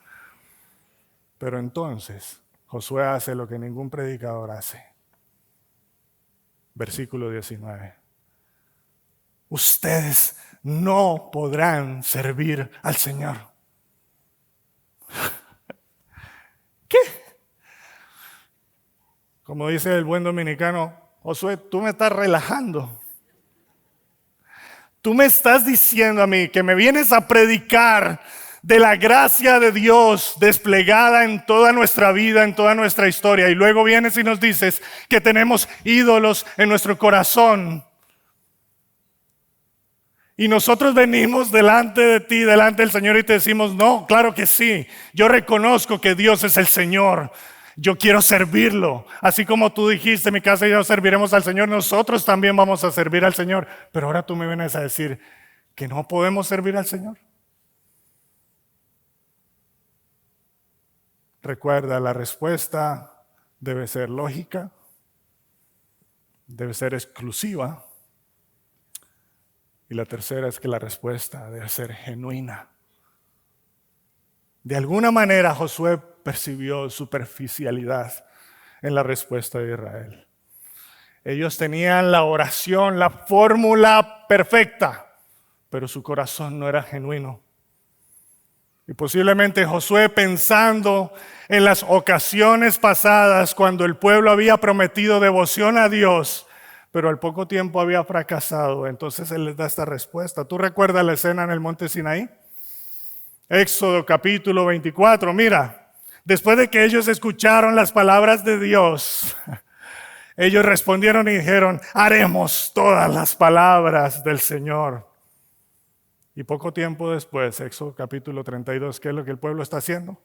Pero entonces Josué hace lo que ningún predicador hace. Versículo 19. Ustedes no podrán servir al Señor. ¿Qué? Como dice el buen dominicano, Josué, tú me estás relajando. Tú me estás diciendo a mí que me vienes a predicar de la gracia de Dios desplegada en toda nuestra vida, en toda nuestra historia. Y luego vienes y nos dices que tenemos ídolos en nuestro corazón. Y nosotros venimos delante de ti, delante del Señor y te decimos, no, claro que sí. Yo reconozco que Dios es el Señor. Yo quiero servirlo. Así como tú dijiste, mi casa y yo serviremos al Señor, nosotros también vamos a servir al Señor. Pero ahora tú me vienes a decir que no podemos servir al Señor. Recuerda, la respuesta debe ser lógica, debe ser exclusiva. Y la tercera es que la respuesta debe ser genuina. De alguna manera Josué percibió superficialidad en la respuesta de Israel. Ellos tenían la oración, la fórmula perfecta, pero su corazón no era genuino. Y posiblemente Josué, pensando en las ocasiones pasadas cuando el pueblo había prometido devoción a Dios, pero al poco tiempo había fracasado, entonces Él les da esta respuesta. ¿Tú recuerdas la escena en el monte Sinaí? Éxodo capítulo 24, mira, después de que ellos escucharon las palabras de Dios, ellos respondieron y dijeron, haremos todas las palabras del Señor. Y poco tiempo después, Éxodo capítulo 32, ¿qué es lo que el pueblo está haciendo?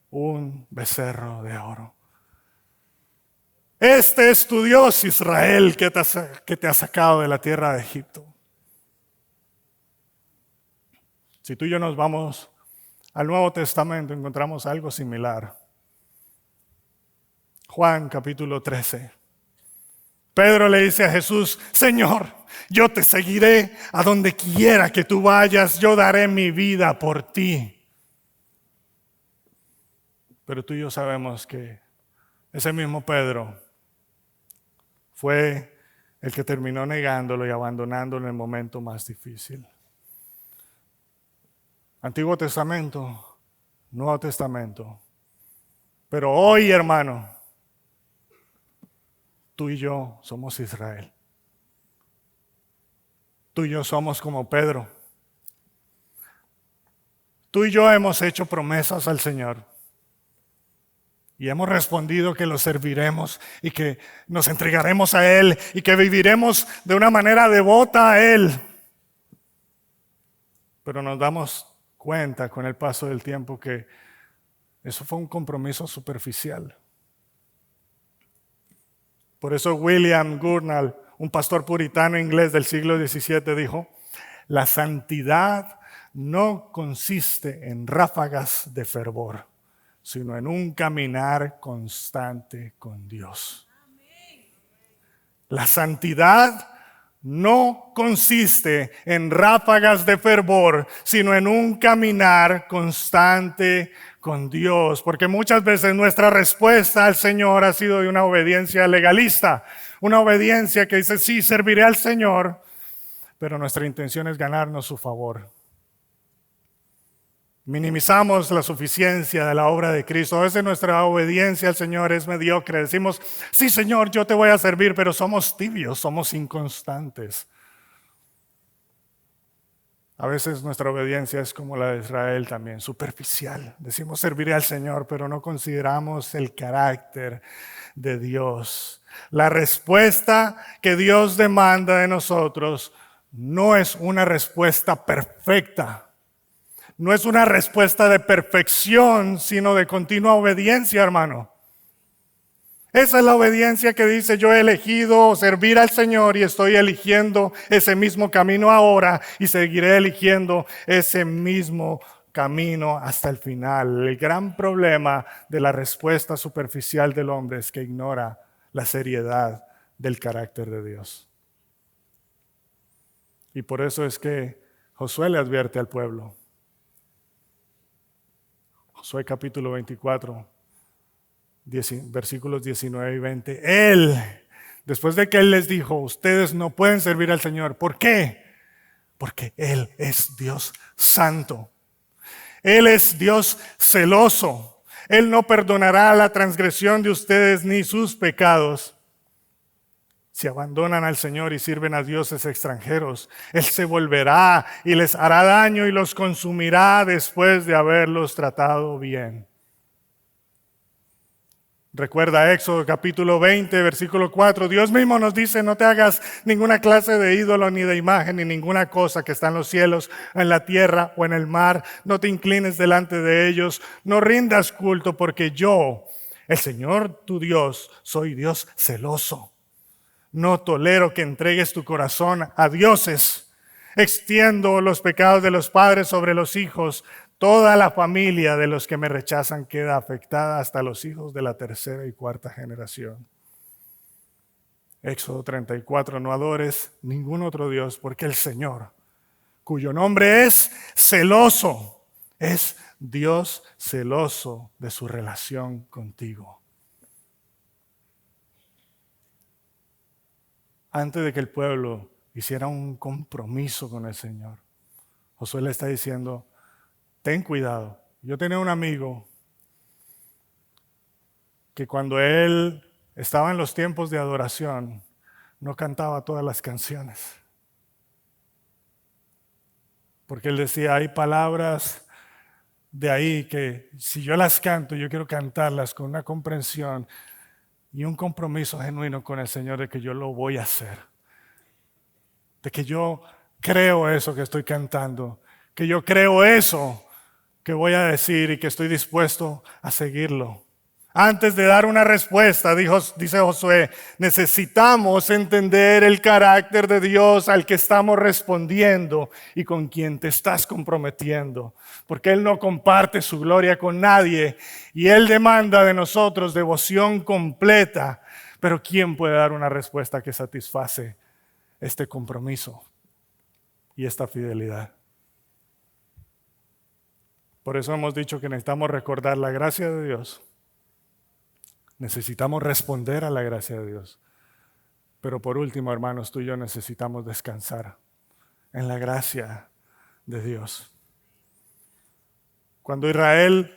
Un becerro de oro. Este es tu Dios, Israel, que te ha sacado de la tierra de Egipto. Si tú y yo nos vamos al Nuevo Testamento, encontramos algo similar. Juan capítulo 13. Pedro le dice a Jesús, Señor, yo te seguiré a donde quiera que tú vayas, yo daré mi vida por ti. Pero tú y yo sabemos que ese mismo Pedro fue el que terminó negándolo y abandonándolo en el momento más difícil. Antiguo Testamento, Nuevo Testamento. Pero hoy, hermano, tú y yo somos Israel. Tú y yo somos como Pedro. Tú y yo hemos hecho promesas al Señor. Y hemos respondido que lo serviremos y que nos entregaremos a Él y que viviremos de una manera devota a Él. Pero nos damos cuenta con el paso del tiempo que eso fue un compromiso superficial. Por eso William Gurnall, un pastor puritano inglés del siglo XVII, dijo, la santidad no consiste en ráfagas de fervor, sino en un caminar constante con Dios. La santidad no consiste en ráfagas de fervor, sino en un caminar constante con Dios. Porque muchas veces nuestra respuesta al Señor ha sido de una obediencia legalista, una obediencia que dice, sí, serviré al Señor, pero nuestra intención es ganarnos su favor. Minimizamos la suficiencia de la obra de Cristo. A veces nuestra obediencia al Señor es mediocre. Decimos, sí Señor, yo te voy a servir, pero somos tibios, somos inconstantes. A veces nuestra obediencia es como la de Israel también, superficial. Decimos serviré al Señor, pero no consideramos el carácter de Dios. La respuesta que Dios demanda de nosotros no es una respuesta perfecta. No es una respuesta de perfección, sino de continua obediencia, hermano. Esa es la obediencia que dice: yo he elegido servir al Señor y estoy eligiendo ese mismo camino ahora y seguiré eligiendo ese mismo camino hasta el final. El gran problema de la respuesta superficial del hombre es que ignora la seriedad del carácter de Dios. Y por eso es que Josué le advierte al pueblo. Josué capítulo 24. Versículos 19 y 20. Él, después de que Él les dijo: ustedes no pueden servir al Señor. ¿Por qué? Porque Él es Dios santo. Él es Dios celoso. Él no perdonará la transgresión de ustedes ni sus pecados. Si abandonan al Señor y sirven a dioses extranjeros, Él se volverá y les hará daño y los consumirá después de haberlos tratado bien. Recuerda Éxodo capítulo 20, versículo 4. Dios mismo nos dice: no te hagas ninguna clase de ídolo ni de imagen ni ninguna cosa que está en los cielos, en la tierra o en el mar. No te inclines delante de ellos, no rindas culto, porque yo, el Señor tu Dios, soy Dios celoso. No tolero que entregues tu corazón a dioses. Extiendo los pecados de los padres sobre los hijos. Toda la familia de los que me rechazan queda afectada, hasta los hijos de la tercera y cuarta generación. Éxodo 34. No adores ningún otro Dios, porque el Señor, cuyo nombre es celoso, es Dios celoso de su relación contigo. Antes de que el pueblo hiciera un compromiso con el Señor, Josué le está diciendo: ten cuidado. Yo tenía un amigo que cuando él estaba en los tiempos de adoración, no cantaba todas las canciones. Porque él decía: hay palabras de ahí que si yo las canto, yo quiero cantarlas con una comprensión y un compromiso genuino con el Señor de que yo lo voy a hacer. De que yo creo eso que estoy cantando. Que yo creo eso que voy a decir y que estoy dispuesto a seguirlo. Antes de dar una respuesta, dice Josué, necesitamos entender el carácter de Dios al que estamos respondiendo y con quien te estás comprometiendo. Porque Él no comparte su gloria con nadie y Él demanda de nosotros devoción completa. Pero ¿quién puede dar una respuesta que satisface este compromiso y esta fidelidad? Por eso hemos dicho que necesitamos recordar la gracia de Dios. Necesitamos responder a la gracia de Dios. Pero por último, hermanos, tú y yo necesitamos descansar en la gracia de Dios. Cuando Israel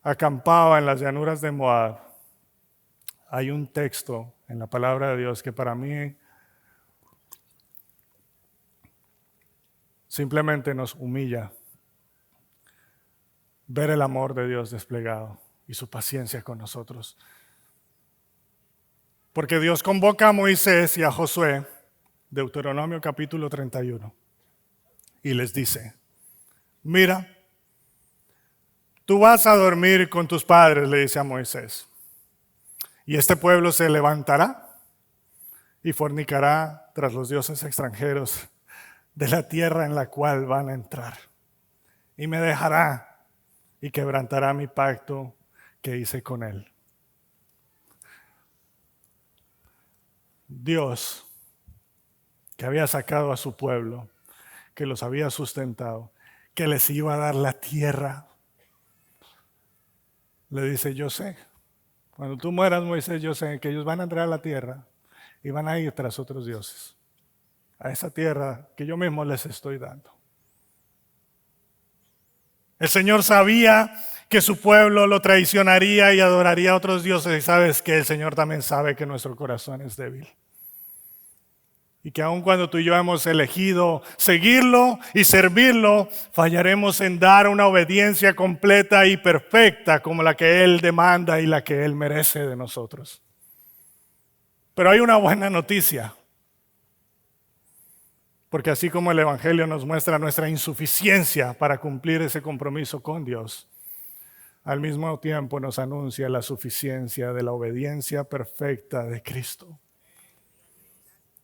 acampaba en las llanuras de Moab, hay un texto en la palabra de Dios que para mí simplemente nos humilla. Ver el amor de Dios desplegado y su paciencia con nosotros. Porque Dios convoca a Moisés y a Josué, Deuteronomio capítulo 31, y les dice: mira, tú vas a dormir con tus padres, le dice a Moisés, y este pueblo se levantará y fornicará tras los dioses extranjeros de la tierra en la cual van a entrar, y me dejará y quebrantará mi pacto que hice con él. Dios, que había sacado a su pueblo, que los había sustentado, que les iba a dar la tierra, le dice: yo sé, cuando tú mueras, Moisés, yo sé que ellos van a entrar a la tierra y van a ir tras otros dioses, a esa tierra que yo mismo les estoy dando. El Señor sabía que su pueblo lo traicionaría y adoraría a otros dioses. Y sabes que el Señor también sabe que nuestro corazón es débil. Y que aun cuando tú y yo hemos elegido seguirlo y servirlo, fallaremos en dar una obediencia completa y perfecta como la que Él demanda y la que Él merece de nosotros. Pero hay una buena noticia. Porque así como el Evangelio nos muestra nuestra insuficiencia para cumplir ese compromiso con Dios, al mismo tiempo nos anuncia la suficiencia de la obediencia perfecta de Cristo.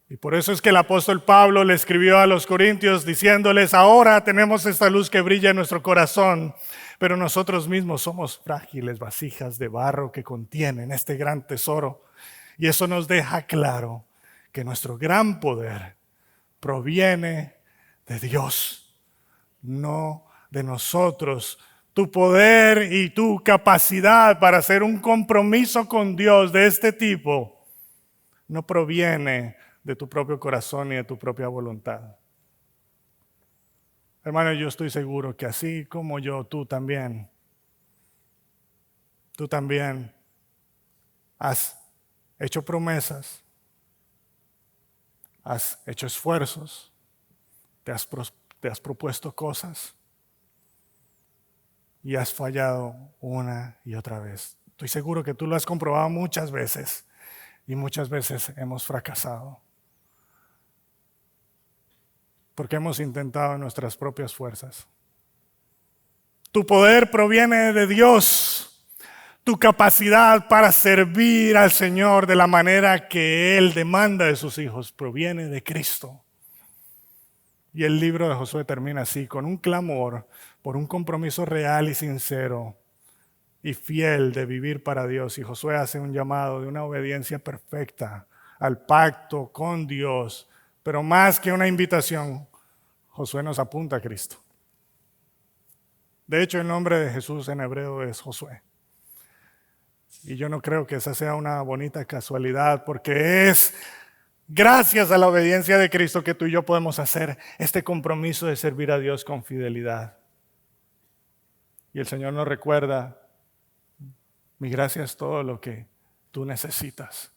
Y por eso es que el apóstol Pablo le escribió a los corintios diciéndoles: ahora tenemos esta luz que brilla en nuestro corazón, pero nosotros mismos somos frágiles vasijas de barro que contienen este gran tesoro. Y eso nos deja claro que nuestro gran poder proviene de Dios, no de nosotros. Tu poder y tu capacidad para hacer un compromiso con Dios de este tipo no proviene de tu propio corazón ni de tu propia voluntad. Hermano, yo estoy seguro que así como yo, tú también has hecho promesas, has hecho esfuerzos, te has propuesto cosas y has fallado una y otra vez. Estoy seguro que tú lo has comprobado muchas veces y muchas veces hemos fracasado. Porque hemos intentado en nuestras propias fuerzas. Tu poder proviene de Dios. Tu capacidad para servir al Señor de la manera que Él demanda de sus hijos proviene de Cristo. Y el libro de Josué termina así, con un clamor por un compromiso real y sincero y fiel de vivir para Dios. Y Josué hace un llamado de una obediencia perfecta al pacto con Dios. Pero más que una invitación, Josué nos apunta a Cristo. De hecho, el nombre de Jesús en hebreo es Josué. Y yo no creo que esa sea una bonita casualidad, porque es gracias a la obediencia de Cristo que tú y yo podemos hacer este compromiso de servir a Dios con fidelidad. Y el Señor nos recuerda: mi gracia es todo lo que tú necesitas.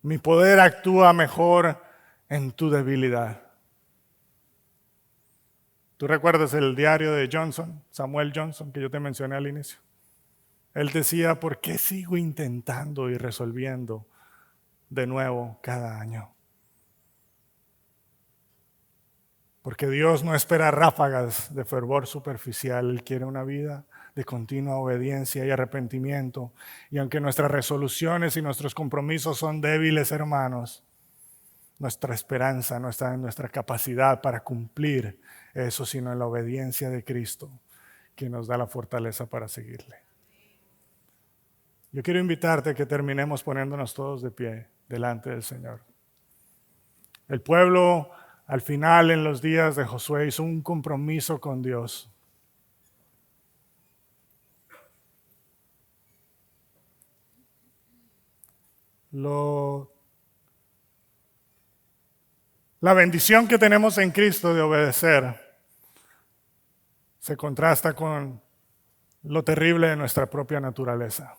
Mi poder actúa mejor en tu debilidad. ¿Tú recuerdas el diario de Johnson, Samuel Johnson, que yo te mencioné al inicio? Él decía: ¿por qué sigo intentando y resolviendo de nuevo cada año? Porque Dios no espera ráfagas de fervor superficial. Él quiere una vida de continua obediencia y arrepentimiento. Y aunque nuestras resoluciones y nuestros compromisos son débiles, hermanos, nuestra esperanza no está en nuestra capacidad para cumplir eso, sino en la obediencia de Cristo, que nos da la fortaleza para seguirle. Yo quiero invitarte a que terminemos poniéndonos todos de pie delante del Señor. El pueblo, al final, en los días de Josué, hizo un compromiso con Dios. La bendición que tenemos en Cristo de obedecer se contrasta con lo terrible de nuestra propia naturaleza.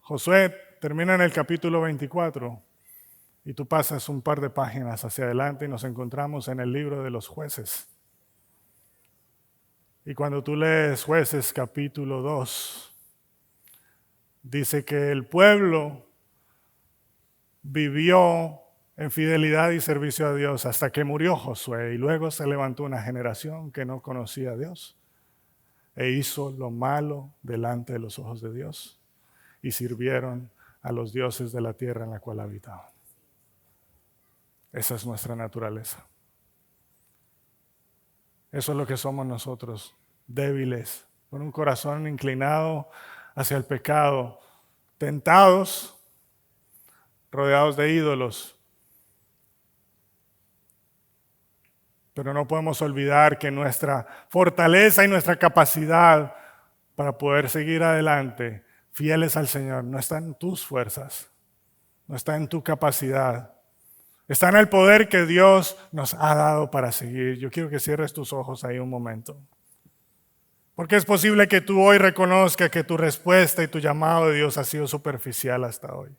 Josué termina en el capítulo 24 y tú pasas un par de páginas hacia adelante y nos encontramos en el libro de los jueces. Y cuando tú lees Jueces capítulo 2, dice que el pueblo vivió en fidelidad y servicio a Dios hasta que murió Josué, y luego se levantó una generación que no conocía a Dios e hizo lo malo delante de los ojos de Dios y sirvieron a los dioses de la tierra en la cual habitaban. Esa es nuestra naturaleza. Eso es lo que somos nosotros, débiles, con un corazón inclinado hacia el pecado, tentados, rodeados de ídolos. Pero no podemos olvidar que nuestra fortaleza y nuestra capacidad para poder seguir adelante, fieles al Señor, no está en tus fuerzas, no está en tu capacidad. Está en el poder que Dios nos ha dado para seguir. Yo quiero que cierres tus ojos ahí un momento. Porque es posible que tú hoy reconozcas que tu respuesta y tu llamado de Dios ha sido superficial hasta hoy.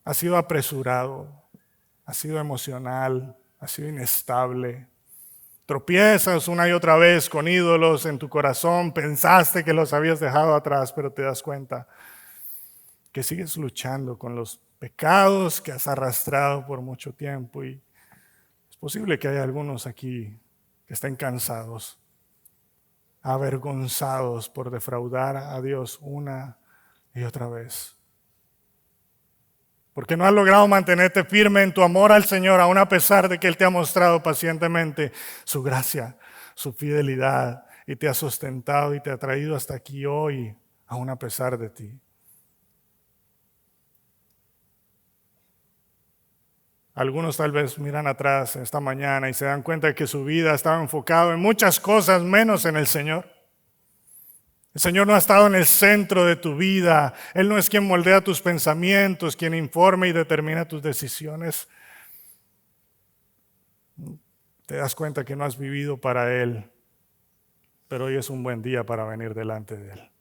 Ha sido apresurado. ha sido emocional, ha sido inestable. Tropiezas una y otra vez con ídolos en tu corazón, pensaste que los habías dejado atrás, pero te das cuenta que sigues luchando con los pecados que has arrastrado por mucho tiempo, y es posible que haya algunos aquí que estén cansados, avergonzados por defraudar a Dios una y otra vez. Porque no has logrado mantenerte firme en tu amor al Señor, aun a pesar de que Él te ha mostrado pacientemente su gracia, su fidelidad, y te ha sustentado y te ha traído hasta aquí hoy, aun a pesar de ti. Algunos tal vez miran atrás esta mañana y se dan cuenta de que su vida estaba enfocada en muchas cosas menos en el Señor. El Señor no ha estado en el centro de tu vida. Él no es quien moldea tus pensamientos, quien informa y determina tus decisiones. Te das cuenta que no has vivido para Él, pero hoy es un buen día para venir delante de Él.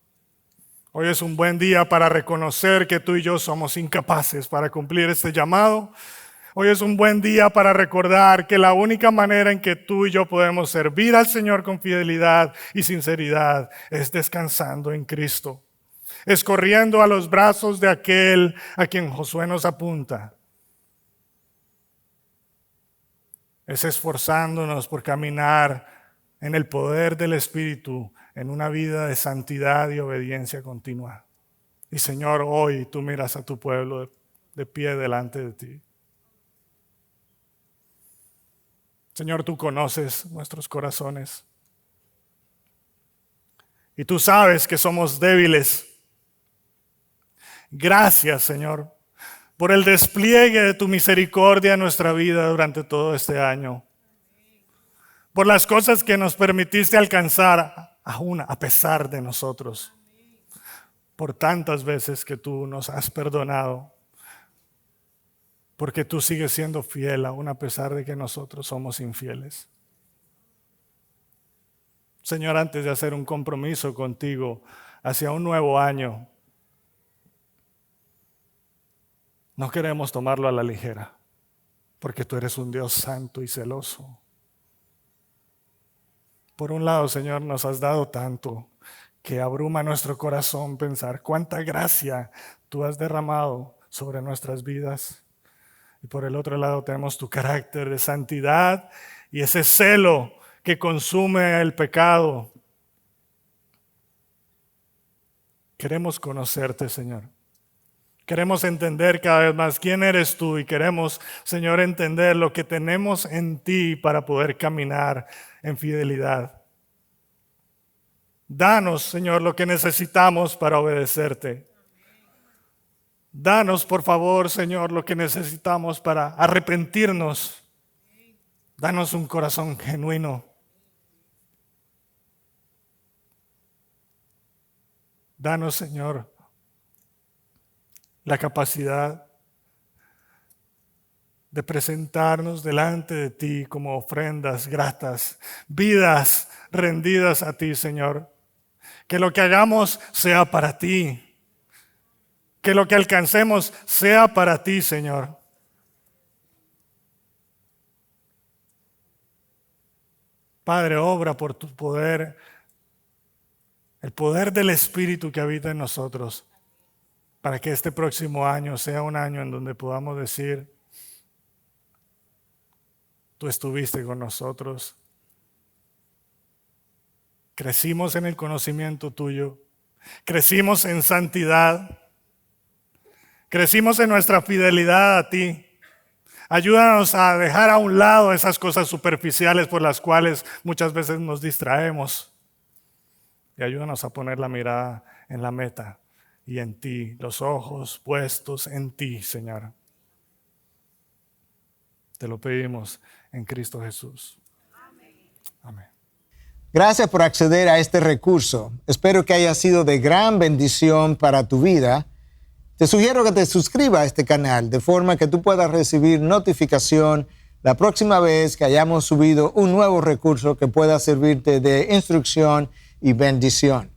Hoy es un buen día para reconocer que tú y yo somos incapaces para cumplir este llamado. Hoy es un buen día para recordar que la única manera en que tú y yo podemos servir al Señor con fidelidad y sinceridad es descansando en Cristo, es corriendo a los brazos de aquel a quien Josué nos apunta, es esforzándonos por caminar en el poder del Espíritu, en una vida de santidad y obediencia continua. Y Señor, hoy tú miras a tu pueblo de pie delante de ti. Señor, tú conoces nuestros corazones y tú sabes que somos débiles. Gracias, Señor, por el despliegue de tu misericordia en nuestra vida durante todo este año. Por las cosas que nos permitiste alcanzar aún a pesar de nosotros. Por tantas veces que tú nos has perdonado. Porque tú sigues siendo fiel aún a pesar de que nosotros somos infieles. Señor, antes de hacer un compromiso contigo hacia un nuevo año, no queremos tomarlo a la ligera, porque tú eres un Dios santo y celoso. Por un lado, Señor, nos has dado tanto que abruma nuestro corazón pensar cuánta gracia tú has derramado sobre nuestras vidas. Y por el otro lado tenemos tu carácter de santidad y ese celo que consume el pecado. Queremos conocerte, Señor. Queremos entender cada vez más quién eres tú y queremos, Señor, entender lo que tenemos en ti para poder caminar en fidelidad. Danos, Señor, lo que necesitamos para obedecerte. Danos, por favor, Señor, lo que necesitamos para arrepentirnos. Danos un corazón genuino. Danos, Señor, la capacidad de presentarnos delante de ti como ofrendas gratas, vidas rendidas a ti, Señor. Que lo que hagamos sea para ti. Que lo que alcancemos sea para ti, Señor. Padre, obra por tu poder, el poder del Espíritu que habita en nosotros, para que este próximo año sea un año en donde podamos decir, tú estuviste con nosotros. Crecimos en el conocimiento tuyo, crecimos en santidad. Crecimos en nuestra fidelidad a ti. Ayúdanos a dejar a un lado esas cosas superficiales por las cuales muchas veces nos distraemos. Y ayúdanos a poner la mirada en la meta y en ti, los ojos puestos en ti, Señor. Te lo pedimos en Cristo Jesús. Amén. Gracias por acceder a este recurso. Espero que haya sido de gran bendición para tu vida. Te sugiero que te suscribas a este canal de forma que tú puedas recibir notificación la próxima vez que hayamos subido un nuevo recurso que pueda servirte de instrucción y bendición.